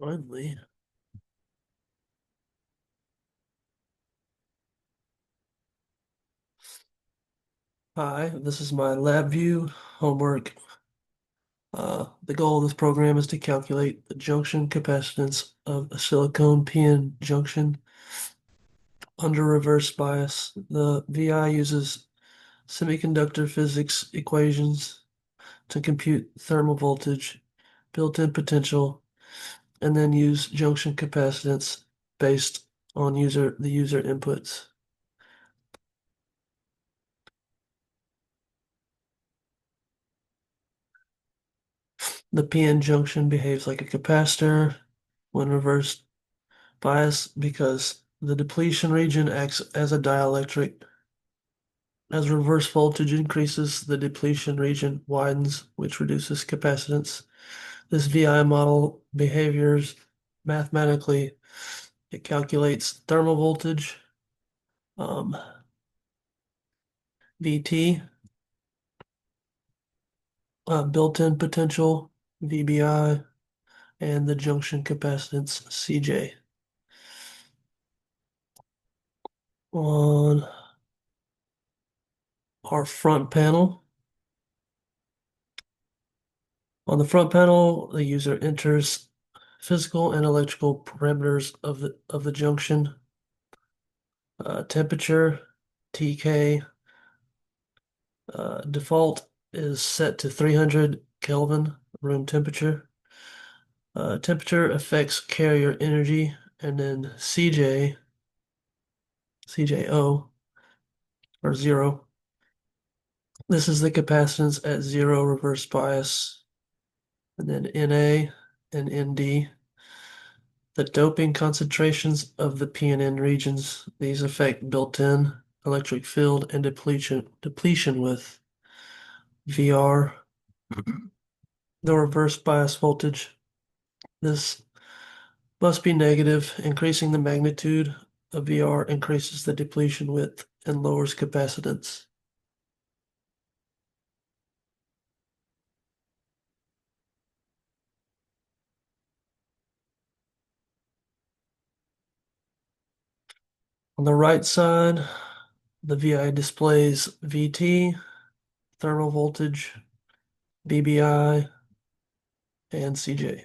Finally. Hi, this is my LabVIEW homework. The goal of this program is to calculate the junction capacitance of a silicone PN junction under reverse bias. The VI uses semiconductor physics equations to compute thermal voltage, built-in potential, and then use junction capacitance based on the user inputs. The PN junction behaves like a capacitor when reversed bias because the depletion region acts as a dielectric. As reverse voltage increases, the depletion region widens, which reduces capacitance. This VI model behaviors mathematically. It calculates thermal voltage, um, VT, built-in potential, VBI, and the junction capacitance, CJ. On our front panel, on the front panel, the user enters physical and electrical parameters of the junction. Temperature, TK, default is set to 300 Kelvin, room temperature. Temperature affects carrier energy, and then CJO, or zero. This is the capacitance at zero reverse bias, and then NA and ND. The doping concentrations of the PNN regions. These affect built-in electric field and depletion with VR. The reverse bias voltage. This must be negative. Increasing the magnitude of VR increases the depletion width and lowers capacitance. On the right side, the VI displays VT, thermal voltage, BBI, and CJ.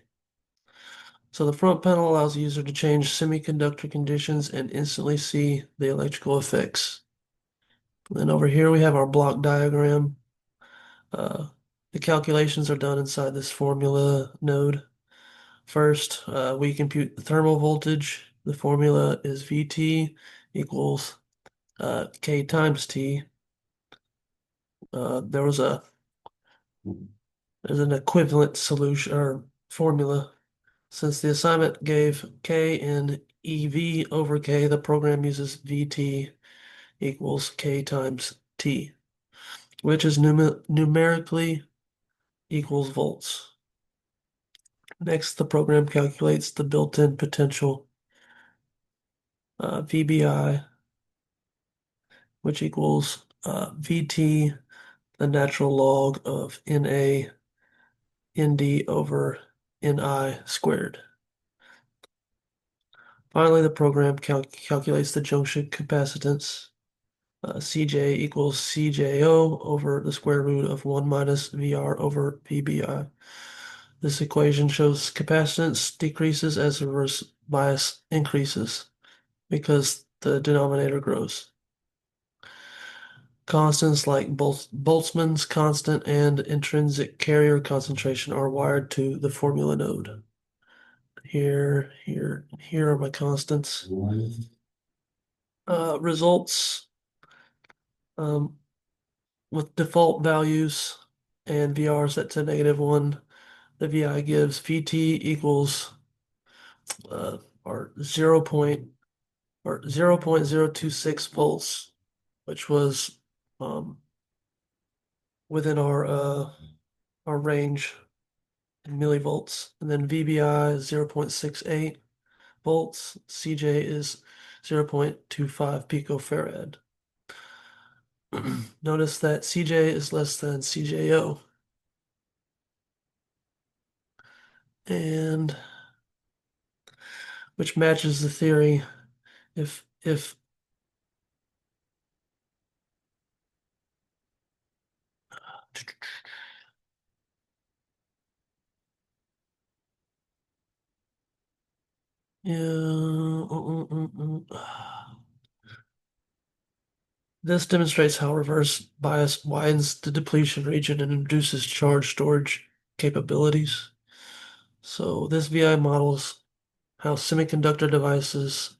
So the front panel allows the user to change semiconductor conditions and instantly see the electrical effects. And then over here we have our block diagram. Uh, the calculations are done inside this formula node. First, we compute the thermal voltage. The formula is VT equals K times T. Uh, there was a there's an equivalent solution or formula. Since the assignment gave K in EV over K, the program uses VT equals K times T, which is numerically equals volts. Next, the program calculates the built-in potential, VBI, which equals VT, the natural log of NA ND over NI squared. Finally, the program calculates the junction capacitance. CJ equals CJO over the square root of 1 minus VR over VBI. This equation shows capacitance decreases as the reverse bias increases because the denominator grows. Constants like Boltzmann's constant and intrinsic carrier concentration are wired to the formula node. Here are my constants. Results um, with default values and VR set to -1. The VI gives VT equals or 0.026 volts, which was um, within our range in millivolts. And then VBI is 0.68 volts. CJ is 0.25 picofarad. Notice that CJ is less than CJO. And which matches the theory. If yeah, this demonstrates how reverse bias widens the depletion region and reduces charge storage capabilities. So this VI models how semiconductor devices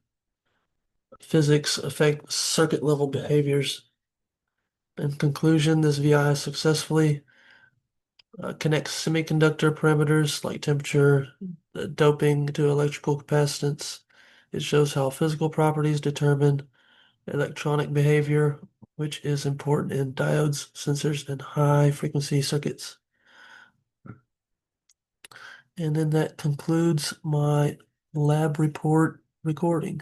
physics affect circuit level behaviors. In conclusion, this VI successfully connects semiconductor parameters like temperature, doping to electrical capacitance. It shows how physical properties determine electronic behavior, which is important in diodes, sensors, and high frequency circuits. And then that concludes my lab report recording.